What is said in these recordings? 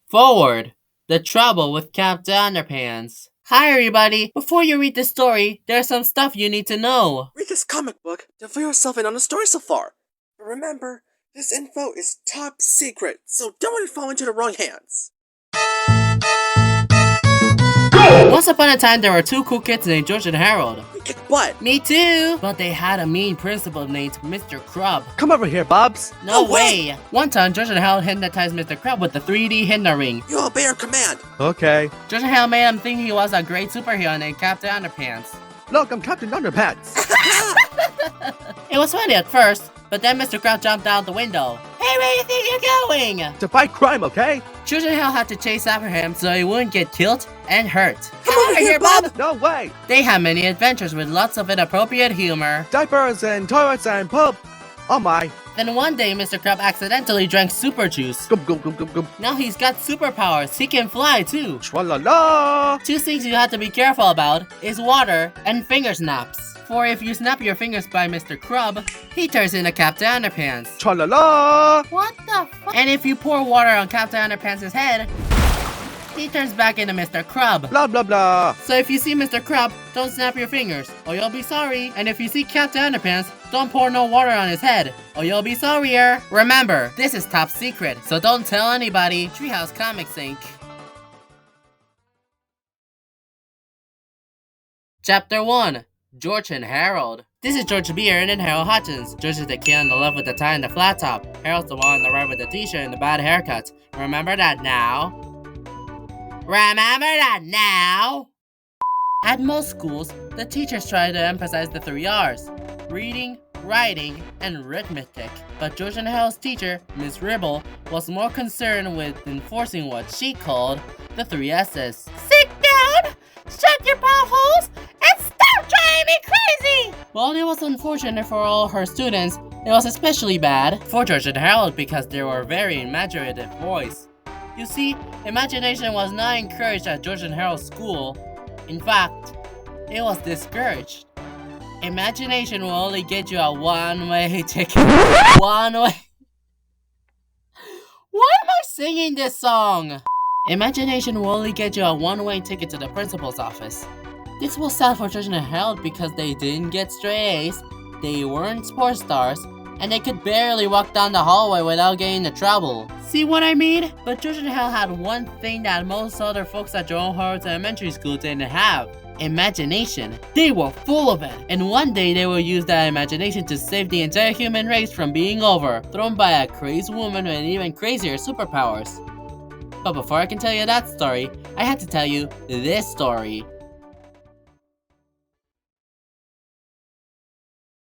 Forward. The trouble with Captain Underpants. Hi everybody! Before you read the story, there's some stuff you need to know. Read this comic book to fill yourself in on the story so far. But remember, this info is top secret, so don't let it fall into the wrong hands. Once upon a time, there were two cool kids named George and Harold. We kick butt. Me too! But they had a mean principal named Mr. Crub. Come over here, Bobs. No way! One time, George and Harold hypnotized Mr. Crub with the 3D HYPNO-RING. You obey our command. Okay. George and Harold made him think he was a great superhero named Captain Underpants. Look, I'm Captain Underpants. It was funny at first, but then Mr. Crab jumped out the window. Hey, where do you think you're going? To fight crime, okay? George and Harold had to chase after him so he wouldn't get killed and hurt. Come over here, Bob! No way. They had many adventures with lots of inappropriate humor. Diapers and toilets and poop. Oh my. Then one day, Mr. Crab accidentally drank super juice. Gum gum gum gum gum. Now he's got superpowers. He can fly too. Tra-la-la. Two things you have to be careful about is water and finger snaps. For if you snap your fingers by Mr. Crab, he turns into Captain Underpants. Tra-la-la. What the fuck? And if you pour water on Captain Underpants' head, he turns back into Mr. Crab. Blah blah blah. So if you see Mr. Crab, don't snap your fingers, or you'll be sorry. And if you see Captain Underpants, don't pour no water on his head, or you'll be sorrier. Remember, this is top secret, so don't tell anybody. Treehouse Comics Inc. Chapter 1. George and Harold. This is George Beard and Harold Hutchins. George is the kid on the left with the tie and the flat top. Harold's the one on the right with the t-shirt and the bad haircut. Remember that now? Remember that now? At most schools, the teachers try to emphasize the 3 R's. Reading, writing, and arithmetic. But George and Harold's teacher, Miss Ribble, was more concerned with enforcing what she called the 3 S's. Sit down! Shut your potholes! And stop driving me crazy! While it was unfortunate for all her students, it was especially bad for George and Harold because they were very imaginative boys. You see, imagination was not encouraged at George and Harold's school. In fact, it was discouraged. Imagination will only get you a one-way ticket. One way. Why am I singing this song? Imagination will only get you a one-way ticket to the principal's office. This was sad for George and Harold because they didn't get straight A's, they weren't sports stars, and they could barely walk down the hallway without getting into trouble. See what I mean? But George and Harold had one thing that most other folks at Jerome Howard's elementary school didn't have. Imagination. They were full of it. And one day they will use that imagination to save the entire human race from being overthrown by a crazy woman with even crazier superpowers. But before I can tell you that story, I have to tell you this story.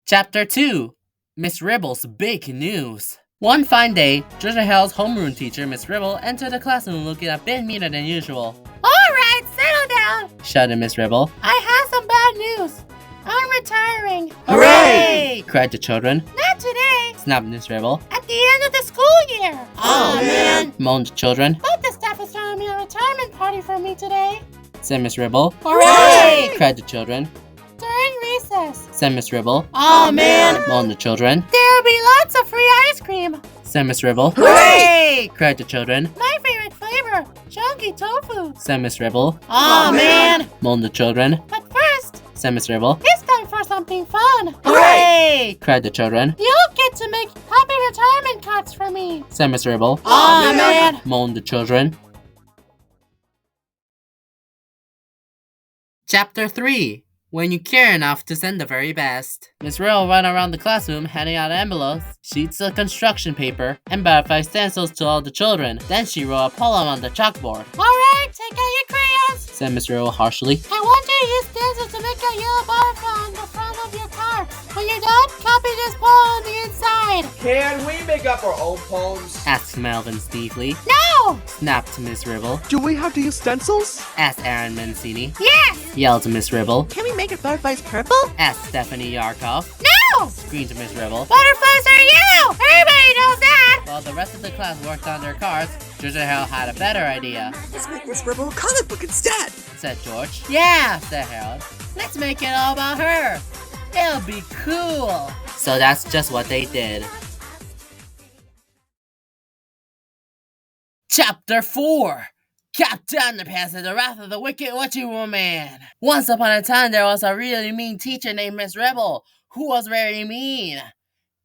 Chapter 2. Miss Ribble's Big News. One fine day, George and Harold's homeroom teacher, Miss Ribble, entered the classroom looking a bit meaner than usual. Alright, settle down, shouted Miss Ribble. I have some bad news. I'm retiring. Hooray! Cried the children. Not today, snapped Miss Ribble. At the end of the school year. Oh man, moaned the children. But the staff is throwing me a retirement party for me today, said Miss Ribble. Hooray! Cried the children. During recess, said Miss Ribble. Oh man, moaned the children. There'll be lots of free ice cream, said Miss Ribble. Hooray! Cried the children. My favorite flavor, chunky tofu, said Miss Ribble. Oh man, moaned the children. But first, said Miss Ribble, it's time for something fun. Hooray! Cried the children. You'll get to make happy retirement cards for me, said Miss Ribble. Oh man, moaned the children. Chapter 3. When you care enough to send the very best. Miss Ribble ran around the classroom handing out envelopes, sheets of construction paper, and butterfly stencils to all the children. Then she wrote a poem on the chalkboard. Alright, take out your crayons, said Miss Ribble harshly. I want you to use stencils to make a yellow butterfly on the front of your card. When you're done, copy this poem on the inside. Can we make up our own poems? Asked Melvin Steefly. No! Snapped Miss Ribble. Do we have to use stencils? Asked Aaron Mancini. Yes! Yelled Miss Ribble. Can we make our butterflies purple? Asked Stephanie Yarkov. No! Screamed Miss Ribble. Butterflies are yellow! Everybody knows that! While the rest of the class worked on their cards, George and Harold had a better idea. Let's make Miss Ribble a comic book instead, said George. Yeah, said Harold. Let's make it all about her. It'll be cool. So that's just what they did. Chapter 4. Captain Underpants and the Wrath of the Wicked Wedgie Woman. Once upon a time, there was a really mean teacher named Miss Rebel, who was very mean.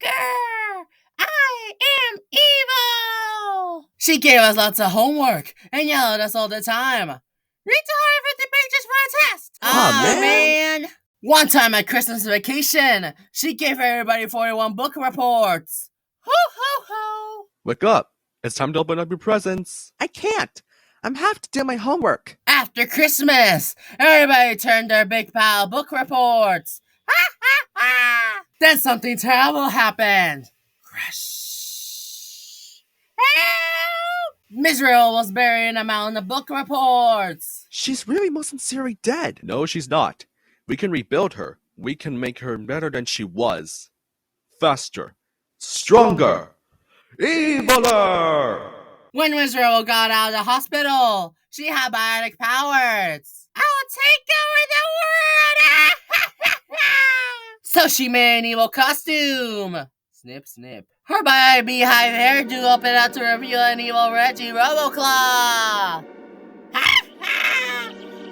Grr! I am evil! She gave us lots of homework and yelled at us all the time. Read 250 pages for a test! Aw, man! One time at Christmas vacation, she gave everybody 41 book reports. Ho ho ho! Wake up. It's time to open up your presents. I can't. I'm have to do my homework. After Christmas, everybody turned their big pile of book reports. Ha ha ha! Then something terrible happened. Crash! Help! Miss Rebel was buried in a mountain of book reports. She's really most sincerely dead. No, she's not. We can rebuild her. We can make her better than she was. Faster. Stronger. Eviler! When Miss Rebel got out of the hospital, she had biotic powers. I'll take over the world! So she made an evil costume. Snip, snip. Her beehive hairdo opened up to reveal an evil Reggie Roboclaw.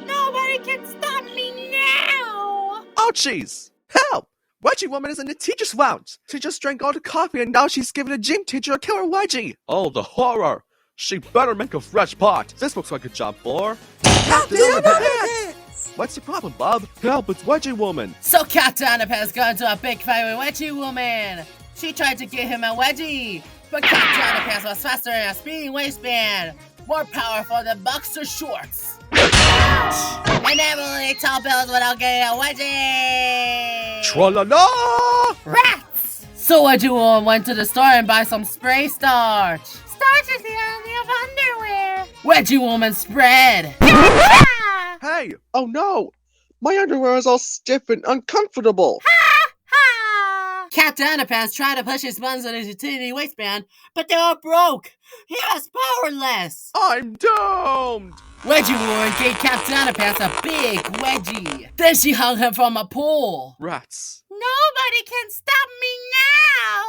Nobody can stop me now! Ouchies! Help! Wedgie Woman is in the teacher's lounge. She just drank all the coffee and now she's giving the gym teacher a killer wedgie. Oh, the horror! She better make a fresh pot. This looks like a job for Captain Underpants. What's the problem, Bob? Help! It's Wedgie Woman. So Captain Underpants got into a big fight with Wedgie Woman. She tried to give him a wedgie, but Captain Underpants was faster than a speeding waistband, more powerful than boxer shorts. And Emily tall bills without getting a wedgie. Tra-la-la! Rats! So Wedgie Woman went to the store and buy some spray starch. Starch is the enemy of underwear. Wedgie Woman spread. Hey! Oh no! My underwear is all stiff and uncomfortable. Captain Underpants tried to push his buttons on his utility waistband, but they all broke. He was powerless. I'm doomed! Wedgie Woman gave Captain Underpants a big wedgie. Then she hung him from a pole. Rats. Nobody can stop me now.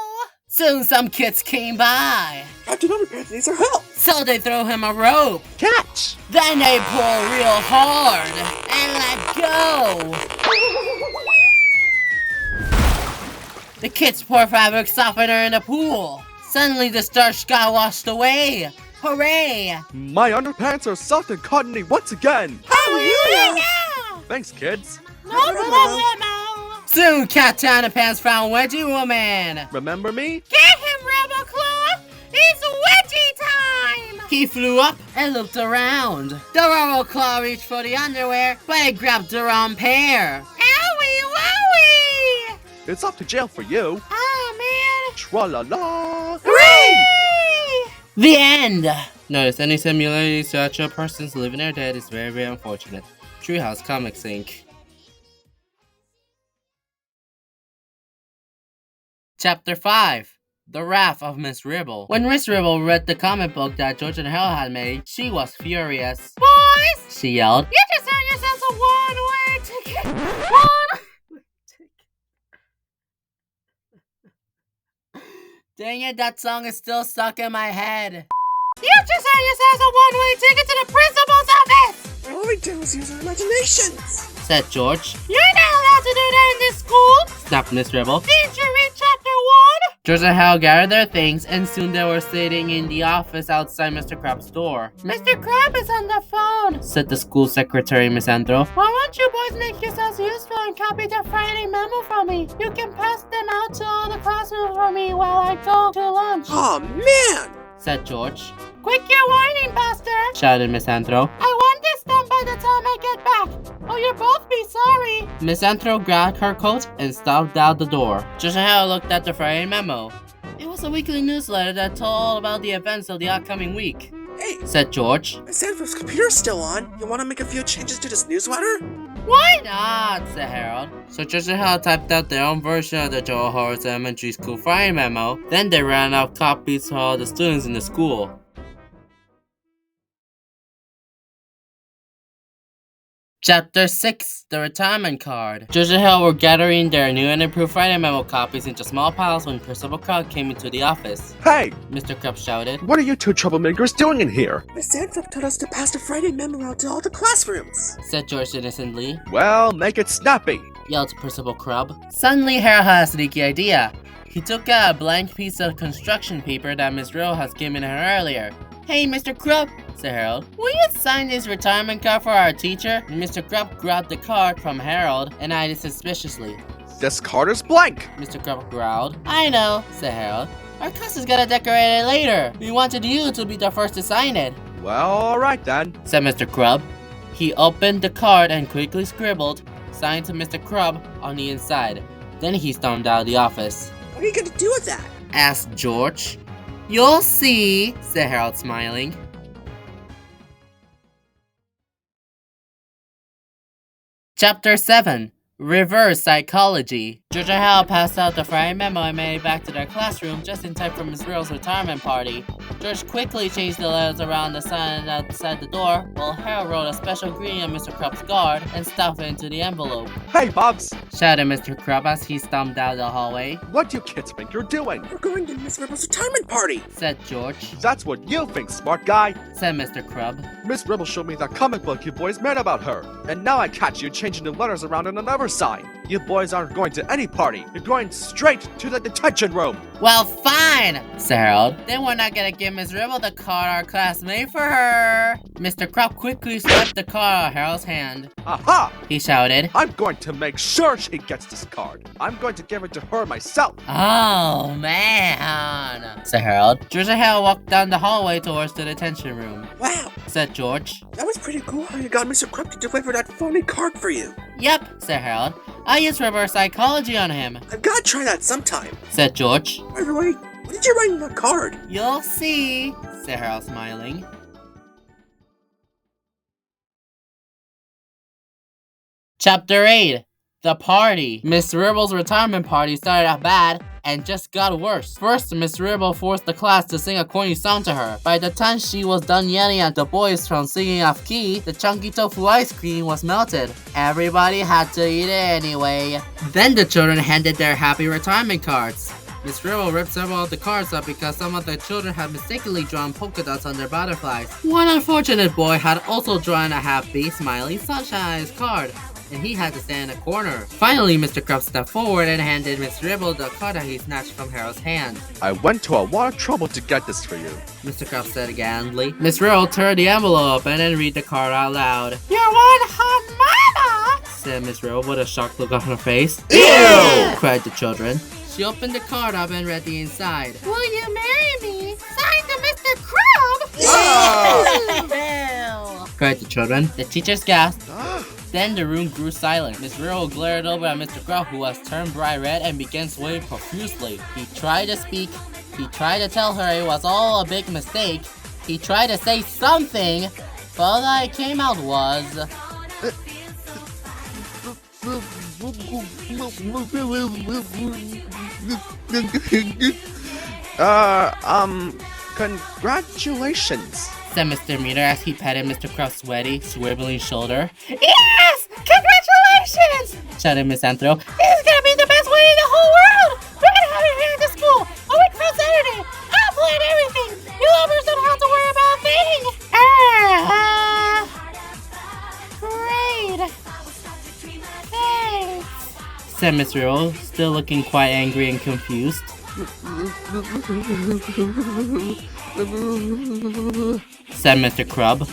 Soon some kids came by. Captain Underpants needs our help! So they throw him a rope. Catch! Then they pull real hard and let go. The kids pour fabric softener in the pool. Suddenly the starch got washed away. Hooray! My underpants are soft and cottony once again! Hallelujah! Thanks, kids. No problemo! Soon Captain Underpants found Wedgie Woman. Remember me? Get him, Roboclaw! It's wedgie time! He flew up and looked around. The Roboclaw reached for the underwear, but it grabbed the wrong pair. Owie wowie! It's off to jail for you. Ah, man! Tra-la-la! Hooray! The end! Notice any similarities to actual persons living or dead is very, very unfortunate. Treehouse Comics Inc. Chapter 5. The Wrath of Miss Ribble. When Miss Ribble read the comic book that George and Hell had made, she was furious. Boys! She yelled. You just earned yourselves a one-way ticket! Dang it, that song is still stuck in my head. You just earned yourselves a one-way ticket to the principal's office! All we did was use our imaginations! Said George. You're not allowed to do that in this school! Snapped Miss Rebel. Didn't you read chapter 1? George and Hal gathered their things, and soon they were sitting in the office outside Mr. Crab's door. Mr. Crab is on the phone, said the school secretary, Miss Anthro. Why won't you boys make yourselves useful and copy the Friday memo from me? You can pass them out to all the classrooms for me while I go to lunch. Oh man! Said George. Quit your whining, Buster! Shouted Miss Anthro. I want this done by the time I get back, or you'll both be sorry! Miss Anthro grabbed her coat and stomped out the door. George and Hal looked at the Friday memo. It was a weekly newsletter that told all about the events of the upcoming week. Hey! Said George. My Sanford's computer's still on. You want to make a few changes to this newsletter? Why not? Said Harold. So George and Hal typed out their own version of the Joel Horrors Elementary School Friday memo. Then they ran out copies to all the students in the school. Chapter 6, The Retirement Card. Judge and Hale were gathering their new and improved Friday memo copies into small piles when Principal Krug came into the office. Hey! Mr. Krug shouted. What are you two troublemakers doing in here? Miss Sandford told us to pass the Friday memo out to all the classrooms, said George innocently. Well, make it snappy! Yelled Principal Krug. Suddenly, Harold had a sneaky idea. He took out a blank piece of construction paper that Miss Riddle has given her earlier. Hey, Mr. Krug, said Harold. Will you sign this retirement card for our teacher? And Mr. Krug grabbed the card from Harold and eyed it suspiciously. This card is blank! Mr. Krug growled. I know, said Harold. Our class is gonna decorate it later. We wanted you to be the first to sign it. Well, alright then, said Mr. Krug. He opened the card and quickly scribbled, signed to Mr. Krug on the inside. Then he stormed out of the office. what are you gonna do with that? Asked George. You'll see, said Harold, smiling. Chapter 7, Reverse Psychology. George and Hal passed out the Friday memo and made it back to their classroom just in time for Miss Riddle's retirement party. George quickly changed the letters around the sign outside the door, while Harold wrote a special greeting on Mr. Krub's guard and stuffed it into the envelope. Hey, Bobs! Shouted Mr. Krub as he stomped down the hallway. What do you kids think you're doing? We're going to Miss Ribble's retirement party, Said George. That's what you think, smart guy! Said Mr. Krub. Miss Ribble showed me that comic book you boys made about her, and now I catch you changing the letters around on another sign. You boys aren't going to any party. You're going straight to the detention room. Well, fine, said Harold. Then we're not gonna give Miss Ribble the card our class made for her. Mr. Krub quickly slapped the card out of Harold's hand. Aha! He shouted. I'm going to make sure she gets this card. I'm going to give it to her myself. Oh, man, said Harold. George and Harold walked down the hallway towards the detention room. Wow, Said George. that was pretty cool how you got Mr. Krub to deliver that phony card for you. Yep, said Harold. I used reverse psychology on him. I've gotta try that sometime. Said George. By the way, what did you write on that card? You'll see, said Harold, smiling. Chapter 8, The Party. Miss Ribble's retirement party started out bad and just got worse. First, Miss Ribble forced the class to sing a corny song to her. By the time she was done yelling at the boys from singing off key, the chunky tofu ice cream was melted. Everybody had to eat it anyway. Then the children handed their happy retirement cards. Miss Ribble ripped several of the cards up because some of the children had mistakenly drawn polka dots on their butterflies. One unfortunate boy had also drawn a happy, smiling sunshine on his card, and he had to stand in a corner. Finally, Mr. Krub stepped forward and handed Miss Ribble the card that he snatched from Harold's hand. I went to a lot of trouble to get this for you. Mr. Krub said gallantly. Miss Ribble turned the envelope open and read the card out loud. You're one hot mama, said Miss Ribble with a shocked look on her face. Ew! Cried the children. She opened the card up and read the inside. Will you marry me? Signed to Mr. Krub! Oh! Cried the children. The teachers gasped. Then the room grew silent. Miss Riddle glared over at Mr. Krub, who was turned bright red and began swaying profusely. He tried to speak. He tried to tell her it was all a big mistake. He tried to say something, but all that came out was... Congratulations. said Mr. Meter as he patted Mr. Krub's sweaty, swiveling shoulder. Yes! Congratulations! Shouted Miss Anthro. This is gonna be the best wedding in the whole world! We're gonna have it here at the school, a week from Saturday! I'll plan everything! You lovers don't have to worry about a thing! Great! Thanks! Said Miss Riddle, still looking quite angry and confused. Said Mr. Krub.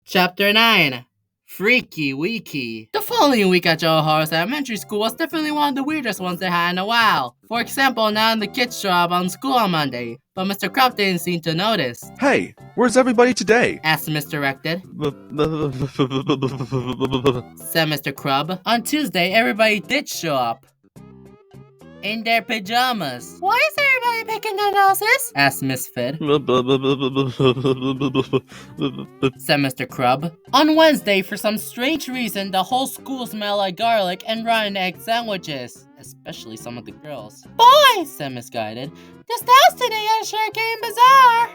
Chapter 9, Freaky Weeky. The following week at Joe Horace Elementary School was definitely one of the weirdest ones they had in a while. For example, none of the kids showed up on school on Monday, but Mr. Krub didn't seem to notice. Hey, where's everybody today? Asked Mr. Rected. Said Mr. Krub. On Tuesday, everybody did show up. In their pajamas. Why is everybody picking their noses? Asked Miss Fid. Said Mr. Krub. On Wednesday, for some strange reason, the whole school smelled like garlic and rotten egg sandwiches. especially some of the girls. "Boys," said Misguided, "this house today is sure getting bizarre,"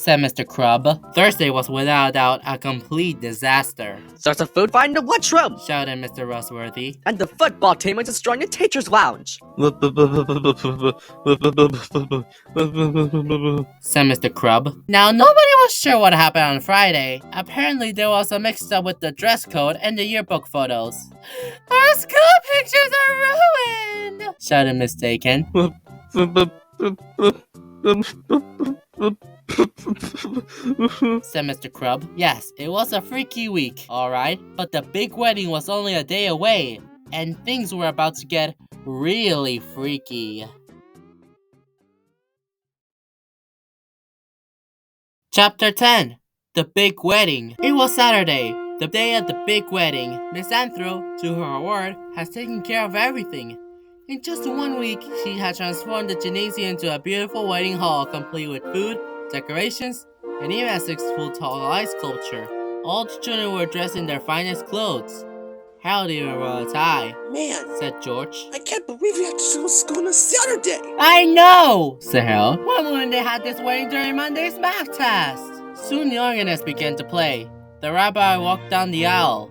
said Mr. Crub. Thursday was without a doubt a complete disaster, There's a food fight in the lunchroom, shouted Mr. Roseworthy. and the football team is destroying the teacher's lounge. Said Mr. Crub. Now, nobody was sure what happened on Friday. Apparently, there was a mix-up with the dress code and the yearbook photos. "Our school pictures are ruined," shouted Miss Dakin. Said Mr. Crub. Yes, it was a freaky week, alright, but the big wedding was only a day away, and things were about to get really freaky. Chapter 10. The Big Wedding. It was Saturday, the day of the big wedding. Miss Anthro, to her word, has taken care of everything. In just 1 week, she had transformed the gymnasium into a beautiful wedding hall complete with food, decorations, and even a 6-foot-tall ice sculpture. All the children were dressed in their finest clothes. Harold even wore a tie, Man, said George. I can't believe we have to go to school on a Saturday. "I know," said Harold. "Why wouldn't they have this wedding during Monday's math test?" Soon the organist began to play. The rabbi walked down the aisle.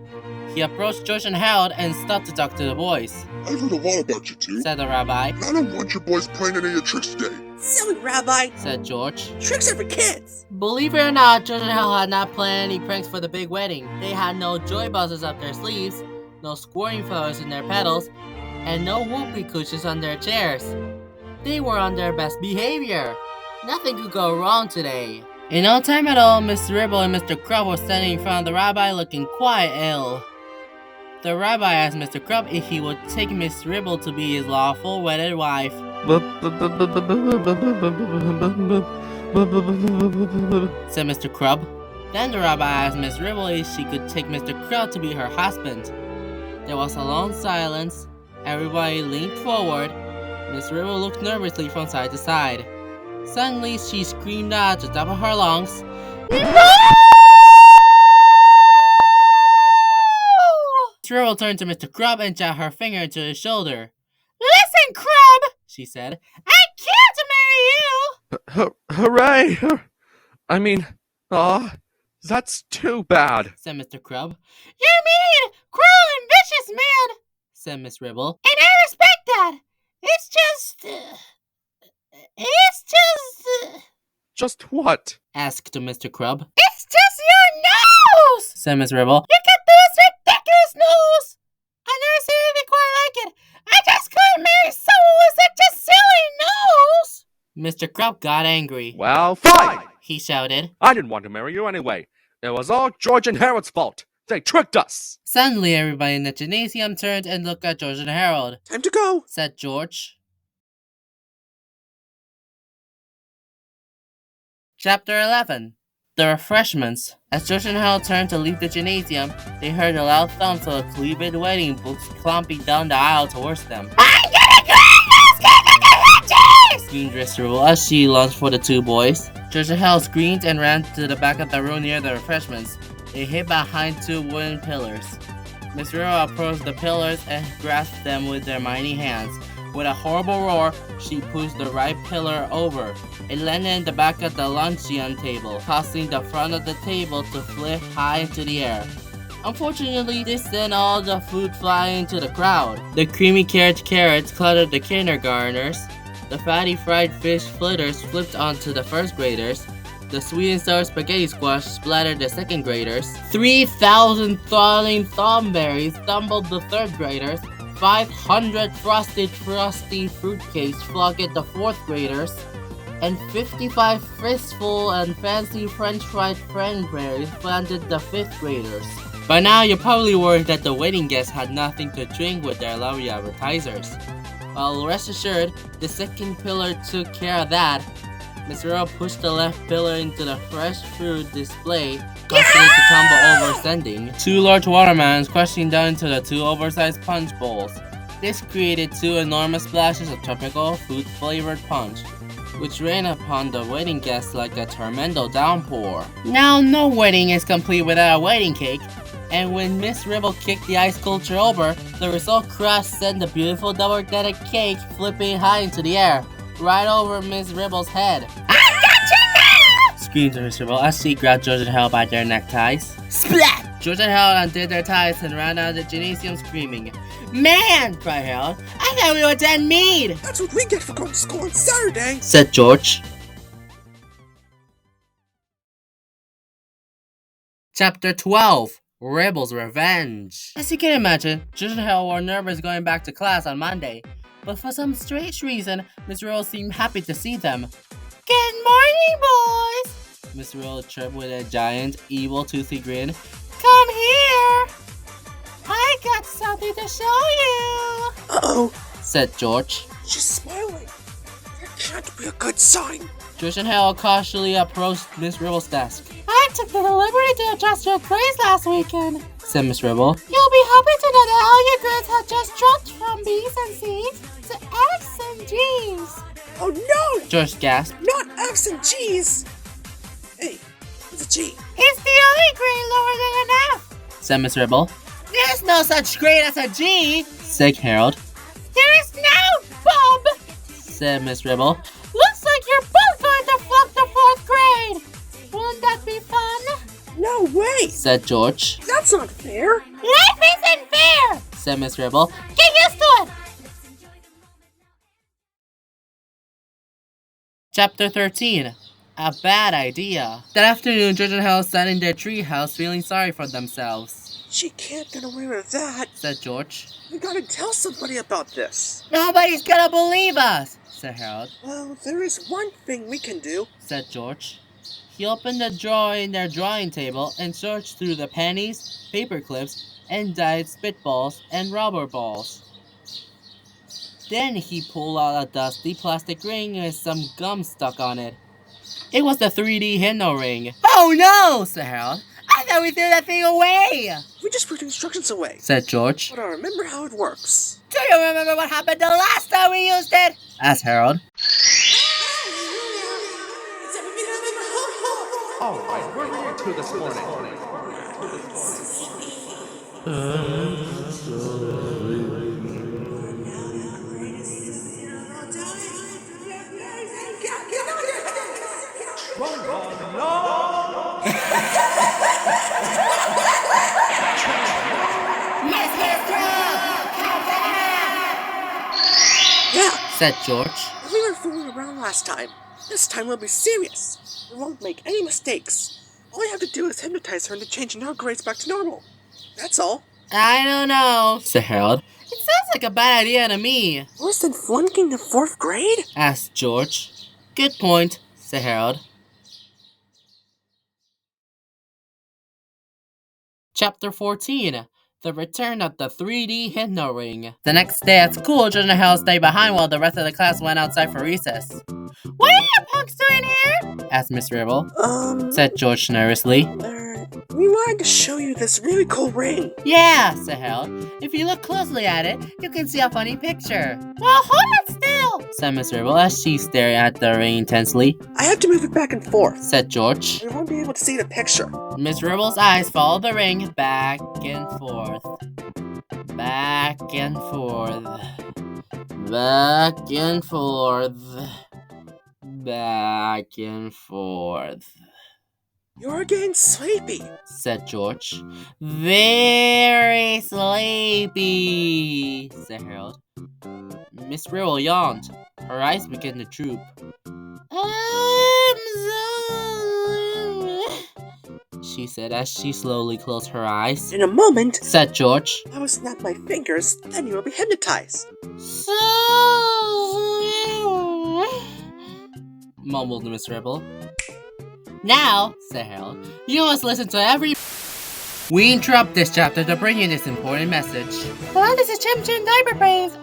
He approached George and Harold and stopped to talk to the boys. "I've heard a lot about you two, Said the rabbi. and I don't want your boys playing any of your tricks today." Silly Rabbi. Said George. Tricks are for kids. Believe it or not, George and Harold had not planned any pranks for the big wedding. They had no joy buzzers up their sleeves, no squirting flowers in their petals, and no whoopee cushions on their chairs. They were on their best behavior. Nothing could go wrong today. In no time at all, Mr. Ribble and Mr. Crub were standing in front of the rabbi looking quite ill. The rabbi asked Mr. Crub if he would take Miss Ribble to be his lawful wedded wife. Said Mr. Crub. Then the rabbi asked Miss Ribble if she could take Mr. Crub to be her husband. There was a long silence. Everybody leaned forward. Miss Ribble looked nervously from side to side. Suddenly, she screamed out at the top of her lungs, "No!" Miss Ribble turned to Mr. Crub and jabbed her finger into his shoulder. "Listen, Crub," she said, "I can't marry you!" Hooray! I mean, that's too bad. Said Mr. Crub. "You're mean, cruel, and vicious, man," said Miss Ribble. "And I respect that. It's just... Just what? asked Mr. Crub. "It's just your nose!" said Miss Ribble. "You got this ridiculous nose! I've never seen anything quite like it. I just couldn't marry someone with such a silly nose!" Mr. Crub got angry. Well, fine! He shouted. I didn't want to marry you anyway. It was all George and Harold's fault. They tricked us. Suddenly, everybody in the gymnasium turned and looked at George and Harold. Time to go. Said George. Chapter 11. The Refreshments. As George and Harold turned to leave the gymnasium, they heard a loud thump of the Cleveland wedding books clomping down the aisle towards them. "I'm gonna screamed Ristable as she lunged for the two boys. George and Harold screamed and ran to the back of the room near the refreshments. They hid behind two wooden pillars. Miss Riro approached the pillars and grasped them with their mighty hands. With a horrible roar, she pushed the right pillar over. It landed in the back of the luncheon table, causing the front of the table to flip high into the air. Unfortunately, this sent all the food flying into the crowd. The creamy carrots cluttered the kindergartners. The fatty fried fish fritters flipped onto the first graders. The sweet and sour spaghetti squash splattered the second graders. 3,000 thawing thornberries stumbled the third graders. 500 frosty fruitcakes flogged the fourth graders. And 55 fistful and fancy French fried cranberries planted the fifth graders. By now, you're probably worried that the wedding guests had nothing to drink with their lovely appetizers. Well, rest assured, the second pillar took care of that. Miss Riro pushed the left pillar into the fresh fruit display, causing it to tumble over, sending two large watermelons crashing down into the two oversized punch bowls. This created two enormous splashes of tropical fruit-flavored punch, which rained upon the wedding guests like a tremendous downpour. Now, no wedding is complete without a wedding cake, And when Miss Ribble kicked the ice sculpture over, the result crash sent the beautiful double-decked cake flipping high into the air, right over Miss Ribble's head. I got you now! Screamed Miss Ribble as she grabbed George and Harold by their neckties. Splat! George and Harold undid their ties and ran out of the gymnasium screaming. Man! Cried Harold. I thought we were dead meat! That's what we get for going to school on Saturday, said George. Chapter 12. RIBBLE'S Revenge. As you can imagine, George and Harold were nervous going back to class on Monday, but for some strange reason, Miss Ribble seemed happy to see them. Good morning, boys! Miss Ribble chirped with a giant, evil, toothy grin. Come here! I got something to show you! Uh-oh, said George. she's smiling. That can't be a good sign. George and Harold cautiously approached Miss Ribble's desk. I took the liberty to adjust your grades last weekend, said Miss Ribble. You'll be happy to know that all your grades have just dropped from B's and C's to F's and G's. Oh no! George gasped. Not F's and G's! Hey, what's a G? It's the only grade lower than an F, said Miss Ribble. There's no such grade as a G, said Harold. There is now, Bob, said Miss Ribble. Looks like you're both going to flunk the 4th grade. Wouldn't that be fun? No way! Said George. That's not fair! Life isn't fair, said Miss Ribble. Get used to it! Chapter 13. A bad idea. That afternoon, George and Harold sat in their treehouse feeling sorry for themselves. She can't get away with that, said George. We gotta tell somebody about this. Nobody's gonna believe us, said Harold. Well, there is one thing we can do, said George. He opened the drawer in their drawing table and searched through the pennies, paper clips, and dyed spitballs and rubber balls. Then he pulled out a dusty plastic ring with some gum stuck on it. It was the 3D HYPNO-RING. Oh no, said Harold. I thought we threw that thing away! We just put the instructions away, said George. but I remember how it works. Do you remember what happened the last time we used it? Asked Harold. Alright, where were you two this morning? Yeah, said George. we were fooling around last time. This time we'll be serious. We won't make any mistakes. All we have to do is hypnotize her into changing our grades back to normal. That's all. I don't know, said Harold. It sounds like a bad idea to me, Worse than flunking the 4th grade? asked George. Good point, said Harold. Chapter 14. The Return of the 3D HYPNO-RING. The next day at school, George and Harold stayed behind while the rest of the class went outside for recess. What are you punks doing here? Asked Miss Ribble. Said George nervously. We wanted to show you this really cool ring. Yeah, said Harold. If you look closely at it, you can see a funny picture. Well, hold it still, said Miss Ribble as she stared at the ring intensely. I have to move it back and forth. Said George. We won't be able to see the picture. Miss Ribble's eyes followed the ring back and forth. Back and forth. Back and forth. Back and forth. You're getting sleepy, said George. Very sleepy, said Harold. Miss Ribble yawned. Her eyes began to droop. I'm so... she said as she slowly closed her eyes. In a moment, said George. I will snap my fingers, then you will be hypnotized. So... mumbled Miss Ribble. Now, said Harold, you must listen to every... We interrupt this chapter to bring you this important message. Hello, this is Chim Chim Diaper Praise.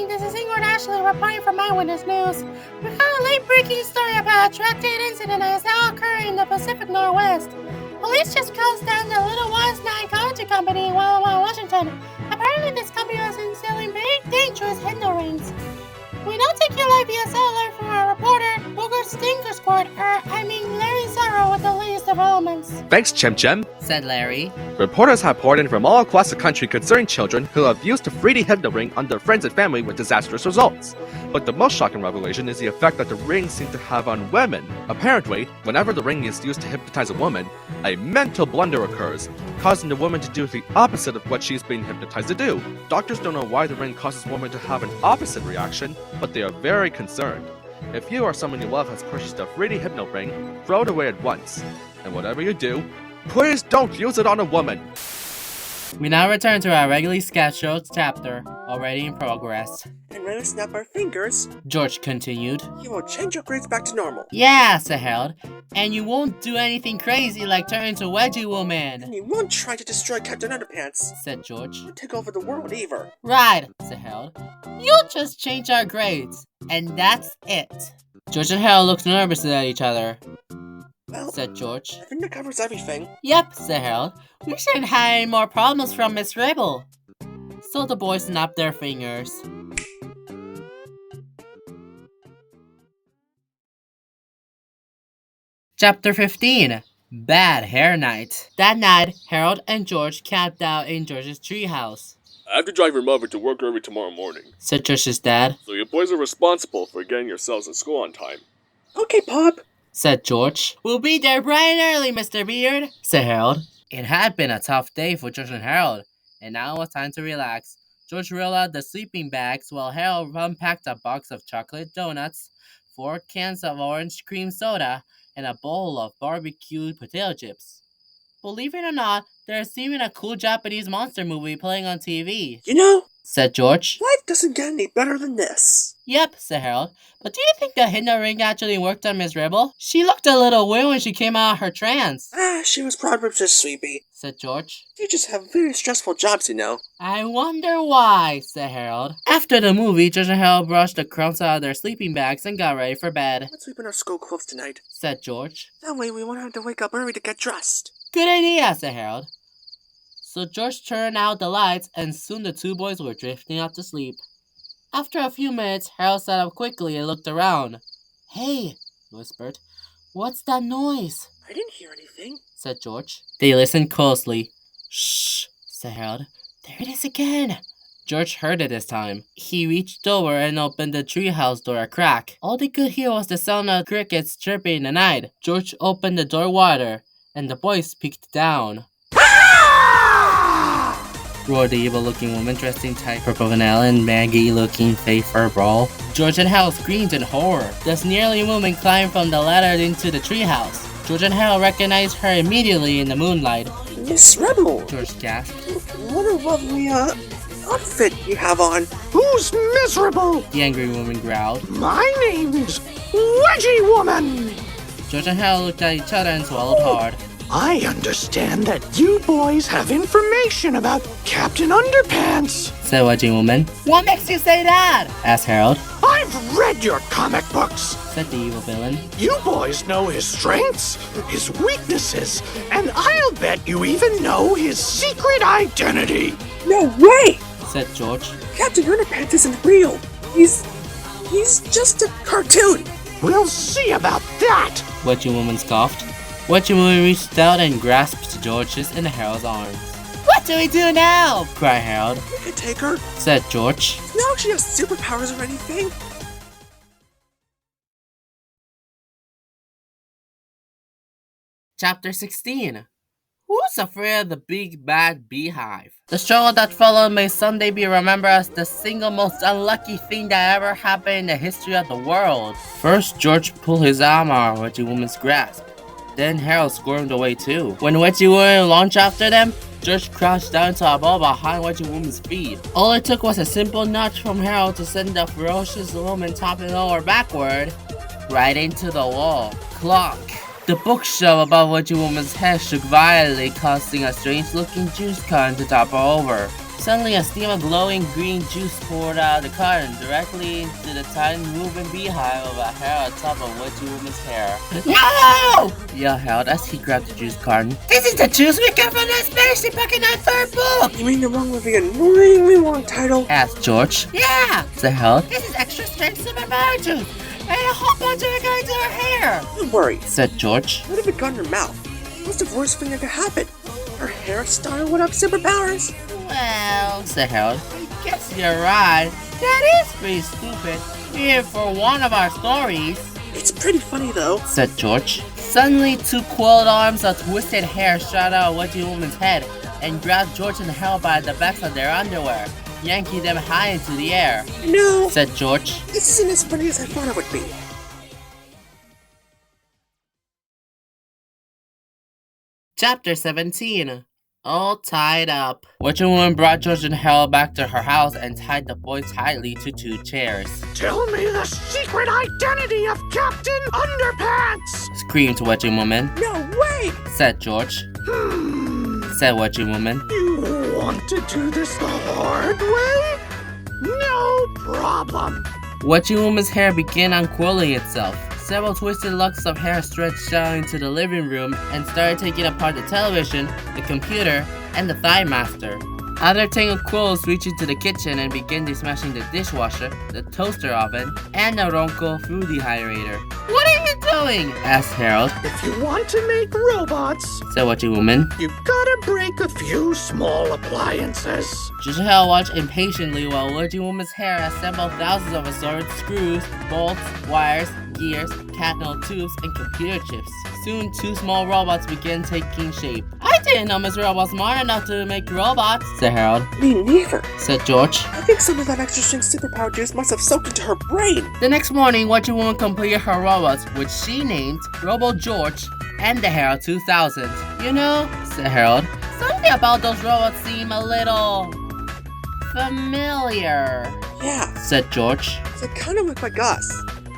This is Ingrid Ashley reporting from Eyewitness News. We got a late-breaking story about a tractate incident that is now occurring in the Pacific Northwest. Police just closed down the Little Ones Gynecology Company in Walla, Washington. Apparently, this company was selling very dangerous HYPNO-RINGs. We now take your live via satellite from our reporter, Booger Stinkerscourt, Larry Zarro with the latest developments, Thanks, Chim Chim. said Larry. Reporters have poured in from all across the country concerning children who have used the 3D hypno ring on their friends and family with disastrous results. But the most shocking revelation is the effect that the ring seems to have on women. Apparently, whenever the ring is used to hypnotize a woman, a mental blunder occurs, causing the woman to do the opposite of what she's being hypnotized to do. Doctors don't know why the ring causes women to have an opposite reaction, but they are very concerned. If you or someone you love has purchased a 3D hypno ring, throw it away at once. And whatever you do, please don't use it on a woman. We now return to our regularly scheduled chapter, already in progress. And when we snap our fingers, George continued. you will change your grades back to normal. Yeah, said Harold. And you won't do anything crazy like turn into Wedgie Woman, And you won't try to destroy Captain Underpants. said George. Or take over the world either. Right, said Harold. You'll just change our grades, and that's it. George and Harold looked nervously at each other, Well, said George. I think that covers everything. Yep, said Harold. We shouldn't have any more problems from Miss Ribble. So the boys snapped their fingers. Chapter 15. Bad Hair Night. That night, Harold and George camped out in George's treehouse, I have to drive your mother to work early tomorrow morning, said George's dad, so you boys are responsible for getting yourselves in school on time. Okay, Pop. said George. We'll be there bright and early, Mr. Beard, said Harold. It had been a tough day for George and Harold, and now it was time to relax. George rolled out the sleeping bags while Harold unpacked a box of chocolate donuts, 4 cans of orange cream soda, and a bowl of barbecued potato chips. Believe it or not, there's even a cool Japanese monster movie playing on TV, You know, said George. life doesn't get any better than this. Yep, said Harold. But do you think the hypno ring actually worked on Miss Ribble? She looked a little weird when she came out of her trance, She was probably just sleepy. said George. Teachers have very stressful jobs, you know. I wonder why, said Harold. After the movie, George and Harold brushed the crumbs out of their sleeping bags and got ready for bed, Let's sleep in our school clothes tonight. said George. That way we won't have to wake up early to get dressed. Good idea, said Harold. So George turned out the lights, and soon the two boys were drifting off to sleep. After a few minutes, Harold sat up quickly and looked around. Hey, he whispered. What's that noise? I didn't hear anything. Said George. They listened closely. Shh, said Harold. There it is again. George heard it this time. He reached over and opened the treehouse door a crack. All they could hear was the sound of crickets chirping in the night. George opened the door wider, and the boys peeked down. Roared the evil-looking woman dressed in tight purple vanilla and Maggie-looking fake fur ball. George and Harold screamed in horror. The sneering woman climbed from the ladder into the treehouse. George and Harold recognized her immediately in the moonlight. Miss Rebel! George gasped. What a lovely, outfit you have on. Who's miserable? The angry woman growled. My name's Wedgie Woman! George and Harold looked at each other and swallowed hard. I understand that you boys have information about Captain Underpants. Said Wedgie Woman. What makes you say that? Asked Harold. I've read your comic books. Said the evil villain. You boys know his strengths, his weaknesses, and I'll bet you even know his secret identity. No way! Said George. Captain Underpants isn't real. He's just a cartoon. We'll see about that. Wedgie Woman scoffed. Wedgie Woman reached out and grasped George's and Harold's arms. What do we do now? Cried Harold. We could take her. Said George. Now she has superpowers or anything. Chapter 16. Who's afraid of the big bad beehive? The struggle that followed may someday be remembered as the single most unlucky thing that ever happened in the history of the world. First, George pulled his arm out of Wedgie Woman's grasp. Then Harold squirmed away too. When Wedgie Woman launched after them, George crouched down to a ball behind Wedgie Woman's feet. All it took was a simple nudge from Harold to send the ferocious woman toppling over backward, right into the wall. Clunk! The bookshelf above Wedgie Woman's head shook violently, causing a strange-looking juice carton to topple over. Suddenly, a stream of glowing green juice poured out of the carton directly into the tiny moving beehive of a hair on top of Wedgie Woman's hair. No! Yelled Harold as he grabbed the juice carton. This is the juice we got from that spaceship back in our third book! You mean the one with the annoyingly long title? Asked George. Yeah! Said Harold. This is extra strength superpower juice! And a whole bunch of it going to her hair! Don't worry. Said George. What if it got in her mouth? What's the worst thing that could happen? Her hairstyle would have superpowers? Well, said Harold, I guess you're right. That is pretty stupid. Here for one of our stories. It's pretty funny though, said George. Suddenly, two coiled arms of twisted hair shot out of Wedgie Woman's head and grabbed George and Harold by the backs of their underwear, yanking them high into the air. No, said George. This isn't as funny as I thought it would be. Chapter 17. All tied up. Wedgie Woman brought George and Harold back to her house and tied the boys tightly to 2 chairs. Tell me the secret identity of Captain Underpants! Screamed Wedgie Woman. No way! Said George. Said Wedgie Woman. You want to do this the hard way? No problem. Wedgie Woman's hair began uncoiling itself. Several twisted locks of hair stretched out into the living room and started taking apart the television, the computer, and the Thigh Master. Other tangled coils reached into the kitchen and began smashing the dishwasher, the toaster oven, and the Ronco food dehydrator. What are you doing? Asked Harold. If you want to make robots, said Wedgie Woman, you gotta break a few small appliances. George and Harold watched impatiently while Wedgie Woman's hair assembled thousands of assorted screws, bolts, wires, gears, catnal tubes, and computer chips. Soon, 2 small robots began taking shape. I didn't know Mr. Robot was smart enough to make robots, said Harold. Me neither, said George. I think some of that extra strength superpower juice must have soaked into her brain. The next morning, Wedgie Woman completed her robots, which she named Robo George and the Harold 2000. You know, said Harold, something about those robots seem a little familiar. Yeah, said George. They kind of look like us.